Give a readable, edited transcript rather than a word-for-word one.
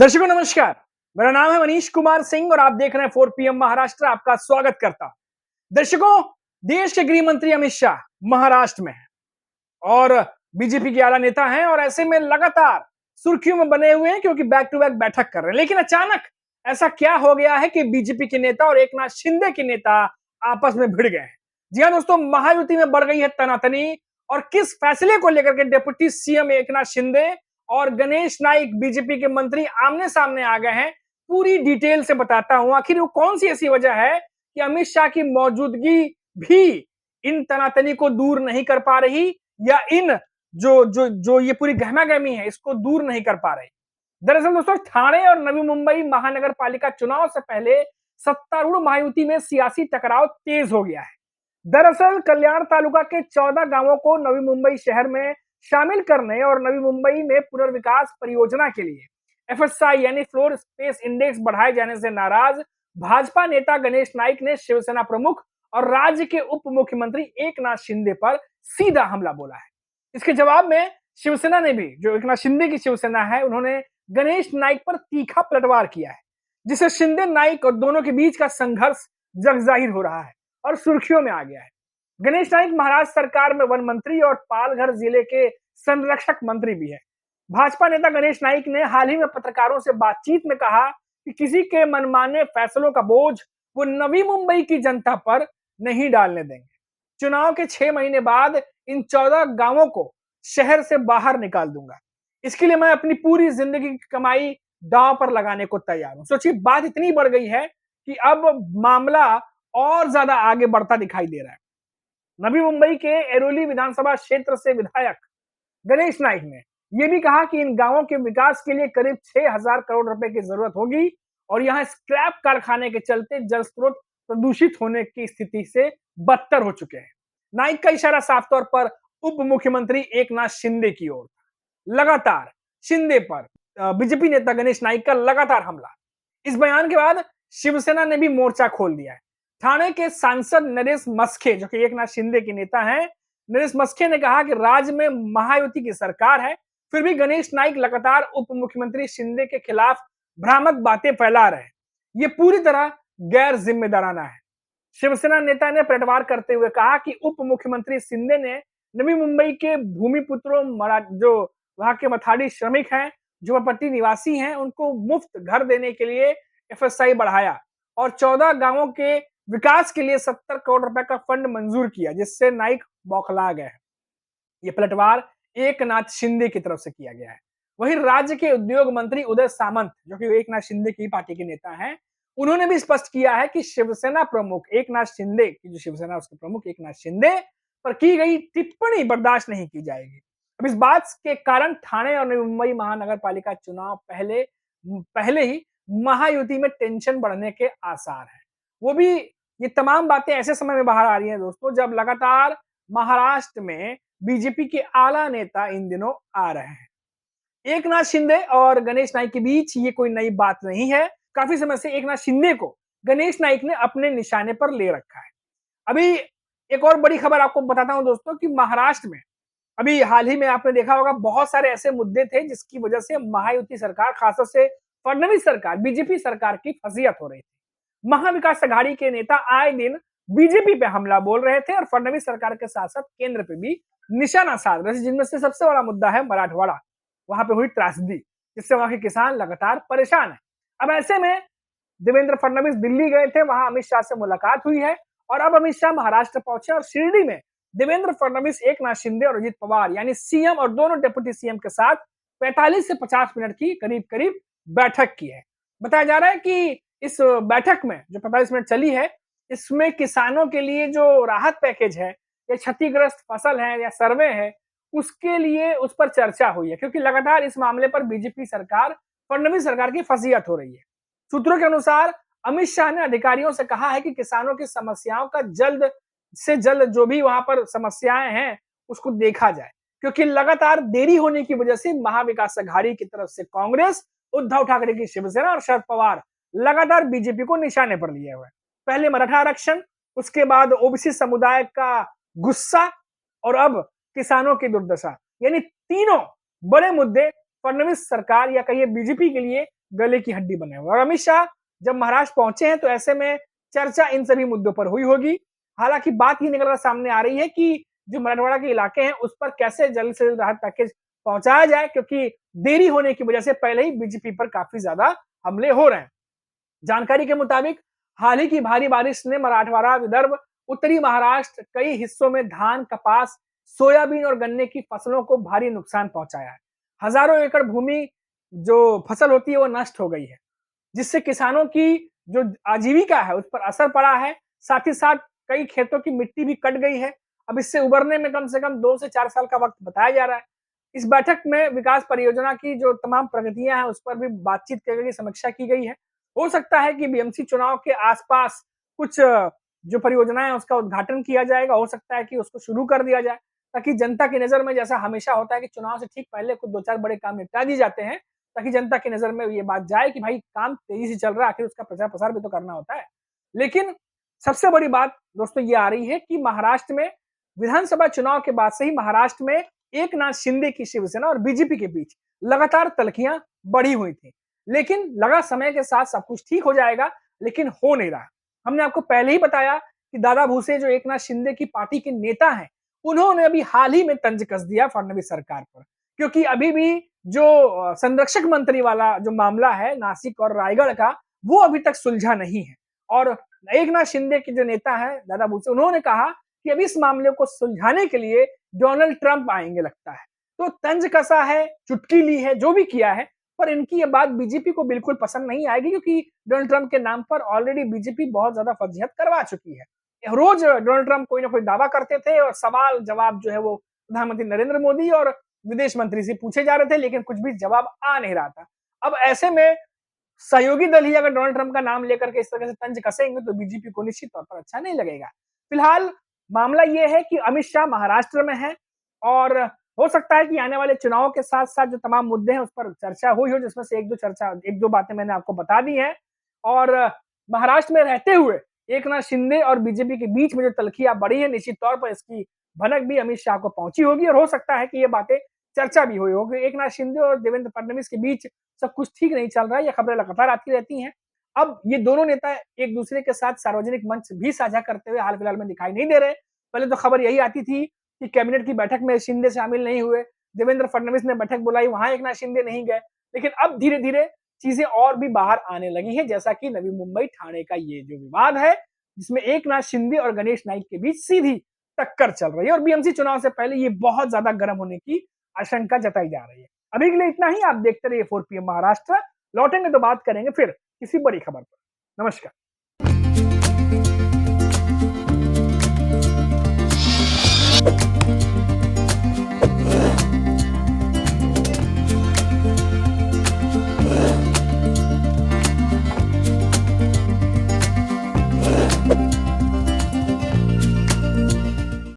दर्शकों नमस्कार। मेरा नाम है मनीष कुमार सिंह और आप देख रहे हैं 4 पीएम महाराष्ट्र। आपका स्वागत करता हूं। दर्शकों, देश के गृह मंत्री अमित शाह महाराष्ट्र में हैं और बीजेपी के आला नेता हैं और ऐसे में लगातार सुर्खियों में बने हुए हैं क्योंकि बैक टू बैक बैठक कर रहे हैं। लेकिन अचानक ऐसा क्या हो गया है कि बीजेपी के नेता और एकनाथ शिंदे के नेता आपस में भिड़ गए हैं। जी हाँ दोस्तों, महायुति में बढ़ गई है तनातनी और किस फैसले को लेकर के डिप्टी सीएम एकनाथ शिंदे और गणेश नाइक बीजेपी के मंत्री आमने सामने आ गए हैं। पूरी डिटेल से बताता हूं आखिर वो कौन सी ऐसी वजह है कि अमित शाह की मौजूदगी भी इन तनातनी को दूर नहीं कर पा रही या इन जो ये पूरी गहमागहमी है इसको दूर नहीं कर पा रही। दरअसल दोस्तों, ठाणे और नवी मुंबई महानगर पालिका चुनाव से पहले सत्तारूढ़ महायुति में सियासी टकराव तेज हो गया है। दरअसल कल्याण तालुका के 14 गांवों को नवी मुंबई शहर में शामिल करने और नवी मुंबई में पुनर्विकास परियोजना के लिए एफएसआई यानी फ्लोर स्पेस इंडेक्स बढ़ाए जाने से नाराज भाजपा नेता गणेश नाइक ने शिवसेना प्रमुख और राज्य के उप मुख्यमंत्री एकनाथ शिंदे पर सीधा हमला बोला है। इसके जवाब में शिवसेना ने भी, जो एकनाथ शिंदे की शिवसेना है, उन्होंने गणेश नाइक पर तीखा पलटवार किया है, जिससे शिंदे नाइक और दोनों के बीच का संघर्ष जगजाहिर हो रहा है और सुर्खियों में आ गया है। गणेश नाइक महाराष्ट्र सरकार में वन मंत्री और पालघर जिले के संरक्षक मंत्री भी है। भाजपा नेता गणेश नाइक ने हाल ही में पत्रकारों से बातचीत में कहा कि किसी के मनमाने फैसलों का बोझ वो नवी मुंबई की जनता पर नहीं डालने देंगे। चुनाव के 6 महीने बाद इन 14 गांवों को शहर से बाहर निकाल दूंगा। इसके लिए मैं अपनी पूरी जिंदगी की कमाई दांव पर लगाने को तैयार हूं। सोचिए, बात इतनी बढ़ गई है कि अब मामला और ज्यादा आगे बढ़ता दिखाई दे रहा है। नवी मुंबई के एरोली विधानसभा क्षेत्र से विधायक गणेश नाइक ने यह भी कहा कि इन गांवों के विकास के लिए करीब 6,000 करोड़ रुपए की जरूरत होगी और यहां स्क्रैप कारखाने के चलते जल स्रोत प्रदूषित होने की स्थिति से बदतर हो चुके हैं। नाइक का इशारा साफ तौर पर उप मुख्यमंत्री एकनाथ शिंदे की ओर था। लगातार शिंदे पर बीजेपी नेता गणेश नाइक का लगातार हमला। इस बयान के बाद शिवसेना ने भी मोर्चा खोल दिया है। ठाणे के सांसद नरेश मस्के, जो कि एकनाथ शिंदे के नेता हैं, नरेश मस्के ने कहा कि राज्य में महायुति की सरकार है, फिर भी गणेश नाइक लगातार उप मुख्यमंत्री शिंदे के खिलाफ भ्रामक बातें फैला रहे हैं। ये पूरी तरह गैर जिम्मेदाराना है। शिवसेना नेता ने पलटवार करते हुए कहा कि उप मुख्यमंत्री शिंदे ने नवी मुंबई के भूमिपुत्रों, जो वहां के मथाड़ी श्रमिक हैं, झोपड़पट्टी निवासी हैं, उनको मुफ्त घर देने के लिए एफएसआई बढ़ाया और 14 गांवों के विकास के लिए 70 करोड़ रुपए का फंड मंजूर किया, जिससे नाइक बौखला गए। ये पलटवार एकनाथ शिंदे की तरफ से किया गया है। वहीं राज्य के उद्योग मंत्री उदय सामंत, जो कि एकनाथ शिंदे की पार्टी के नेता हैं, उन्होंने भी स्पष्ट किया है कि शिवसेना प्रमुख एकनाथ शिंदे की, जो शिवसेना उसके प्रमुख एकनाथ शिंदे पर की गई टिप्पणी बर्दाश्त नहीं की जाएगी। अब इस बात के कारण ठाणे और नवी मुंबई महानगर पालिका चुनाव पहले ही महायुति में टेंशन बढ़ने के आसार हैं। वो भी ये तमाम बातें ऐसे समय में बाहर आ रही हैं दोस्तों, जब लगातार महाराष्ट्र में बीजेपी के आला नेता इन दिनों आ रहे हैं। एकनाथ शिंदे और गणेश नाइक के बीच ये कोई नई बात नहीं है। काफी समय से एकनाथ शिंदे को गणेश नाइक ने अपने निशाने पर ले रखा है। अभी एक और बड़ी खबर आपको बताता हूं दोस्तों कि महाराष्ट्र में अभी हाल ही में आपने देखा होगा, बहुत सारे ऐसे मुद्दे थे जिसकी वजह से महायुति सरकार, खासतौर से फडणवीस सरकार, बीजेपी सरकार की फजीहत हो रही थी। महाविकास अघाड़ी के नेता आए दिन बीजेपी पे हमला बोल रहे थे और फडणवीस सरकार के साथ साथ केंद्र पे भी निशाना साध रहे थे, जिनमें से सबसे बड़ा मुद्दा है मराठवाड़ा। वहां पे हुई त्रासदी, जिससे वहां के किसान लगातार परेशान है। अब ऐसे में देवेंद्र फडणवीस दिल्ली गए थे, वहां अमित शाह से मुलाकात हुई है और अब अमित शाह महाराष्ट्र पहुंचे और शिरडी में देवेंद्र फडणवीस, एकनाथ शिंदे और अजित पवार यानी सीएम और दोनों डिप्टी सीएम के साथ 45 से 50 मिनट की करीब बैठक की है। बताया जा रहा है कि इस बैठक में जो 45 मिनट चली है, इसमें किसानों के लिए जो राहत पैकेज है या क्षतिग्रस्त फसल है या सर्वे है, उसके लिए उस पर चर्चा हुई है, क्योंकि लगातार इस मामले पर बीजेपी सरकार, फडणवीस सरकार की फजीहत हो रही है। सूत्रों के अनुसार अमित शाह ने अधिकारियों से कहा है कि किसानों की समस्याओं का जल्द से जल्द, जो भी वहां पर समस्याएं हैं, उसको देखा जाए, क्योंकि लगातार देरी होने की वजह से महाविकास अघाड़ी की तरफ से कांग्रेस, उद्धव ठाकरे की शिवसेना और शरद पवार लगातार बीजेपी को निशाने पर लिए हुए। पहले मराठा आरक्षण, उसके बाद ओबीसी समुदाय का गुस्सा और अब किसानों की दुर्दशा, यानी तीनों बड़े मुद्दे फडणवीस सरकार या कहिए बीजेपी के लिए गले की हड्डी बने हुए। और अमित शाह जब महाराष्ट्र पहुंचे हैं तो ऐसे में चर्चा इन सभी मुद्दों पर हुई होगी। हालांकि बात ये निकल कर सामने आ रही है कि जो मराठवाड़ा के इलाके हैं उस पर कैसे जल्द से जल्द राहत पैकेज पहुंचाया जाए, क्योंकि देरी होने की वजह से पहले ही बीजेपी पर काफी ज्यादा हमले हो रहे हैं। जानकारी के मुताबिक हाल ही की भारी बारिश ने मराठवाड़ा, विदर्भ, उत्तरी महाराष्ट्र कई हिस्सों में धान, कपास, सोयाबीन और गन्ने की फसलों को भारी नुकसान पहुंचाया है। हजारों एकड़ भूमि जो फसल होती है वो नष्ट हो गई है, जिससे किसानों की जो आजीविका है उस पर असर पड़ा है। साथ ही साथ कई खेतों की मिट्टी भी कट गई है। अब इससे उबरने में कम से कम 2 से 4 साल का वक्त बताया जा रहा है। इस बैठक में विकास परियोजना की जो तमाम प्रगतियां हैं उस पर भी बातचीत की गई, समीक्षा की गई है। हो सकता है कि बीएमसी चुनाव के आसपास कुछ जो परियोजनाएं हैं उसका उद्घाटन किया जाएगा। हो सकता है कि उसको शुरू कर दिया जाए, ताकि जनता की नजर में, जैसा हमेशा होता है कि चुनाव से ठीक पहले कुछ 2-4 बड़े काम निपटा दिए जाते हैं, ताकि जनता की नजर में ये बात जाए कि भाई काम तेजी से चल रहा है, आखिर उसका प्रचार प्रसार भी तो करना होता है। लेकिन सबसे बड़ी बात दोस्तों ये आ रही है कि महाराष्ट्र में विधानसभा चुनाव के बाद से ही महाराष्ट्र में एकनाथ शिंदे की शिवसेना और बीजेपी के बीच लगातार तल्खियां बढ़ी हुई थी। लेकिन लगा समय के साथ सब कुछ ठीक हो जाएगा, लेकिन हो नहीं रहा। हमने आपको पहले ही बताया कि दादा भूसे जो एकनाथ शिंदे की पार्टी के नेता हैं, उन्होंने अभी हाल ही में तंज कस दिया फडणवीस सरकार पर, क्योंकि अभी भी जो संरक्षक मंत्री वाला जो मामला है नासिक और रायगढ़ का, वो अभी तक सुलझा नहीं है। और एकनाथ शिंदे के जो नेता है दादा भूसे, उन्होंने कहा कि अब इस मामले को सुलझाने के लिए डोनाल्ड ट्रंप आएंगे लगता है। तो तंज कसा है, चुटकी ली है, जो भी किया है, पर इनकी ये बात बीजेपी को बिल्कुल पसंद नहीं आएगी, क्योंकि डोनाल्ड ट्रंप के नाम पर ऑलरेडी बीजेपी बहुत ज्यादा फजीहत करवा चुकी है। रोज डोनाल्ड ट्रंप कोई ना कोई दावा करते थे और सवाल जवाब जो है वो प्रधानमंत्री नरेंद्र मोदी और विदेश मंत्री से पूछे जा रहे थे, लेकिन कुछ भी जवाब आ नहीं रहा था। अब ऐसे में सहयोगी दल ही अगर डोनाल्ड ट्रंप का नाम लेकर के इस तरह से तंज कसेंगे तो बीजेपी को निश्चित तौर पर अच्छा नहीं लगेगा। फिलहाल मामला यह है कि अमित शाह महाराष्ट्र में है और हो सकता है कि आने वाले चुनाव के साथ साथ जो तमाम मुद्दे हैं उस पर चर्चा हुई हो, जिसमें से एक दो बातें मैंने आपको बता दी हैं। और महाराष्ट्र में रहते हुए एकनाथ शिंदे और बीजेपी के बीच में जो तल्खियां बढ़ी है, निश्चित तौर पर इसकी भनक भी अमित शाह को पहुंची होगी और हो सकता है कि ये बातें चर्चा भी हुई होगी। एकनाथ शिंदे और देवेंद्र फडणवीस के बीच सब कुछ ठीक नहीं चल रहा है, ये खबरें लगातार आती रहती हैं। अब ये दोनों नेता एक दूसरे के साथ सार्वजनिक मंच भी साझा करते हुए हाल फिलहाल में दिखाई नहीं दे रहे। पहले तो खबर यही आती थी कि कैबिनेट की बैठक में शिंदे शामिल नहीं हुए, देवेंद्र फडणवीस ने बैठक बुलाई, वहां एकनाथ शिंदे नहीं गए। लेकिन अब धीरे धीरे चीजें और भी बाहर आने लगी हैं, जैसा कि नवी मुंबई ठाणे का ये जो विवाद है, जिसमें एकनाथ शिंदे और गणेश नाइक के बीच सीधी टक्कर चल रही है और बीएमसी चुनाव से पहले ये बहुत ज्यादा गर्म होने की आशंका जताई जा रही है। अभी के लिए इतना ही। आप देखते रहिए 4 PM महाराष्ट्र। लौटेंगे तो बात करेंगे फिर किसी बड़ी खबर पर। नमस्कार।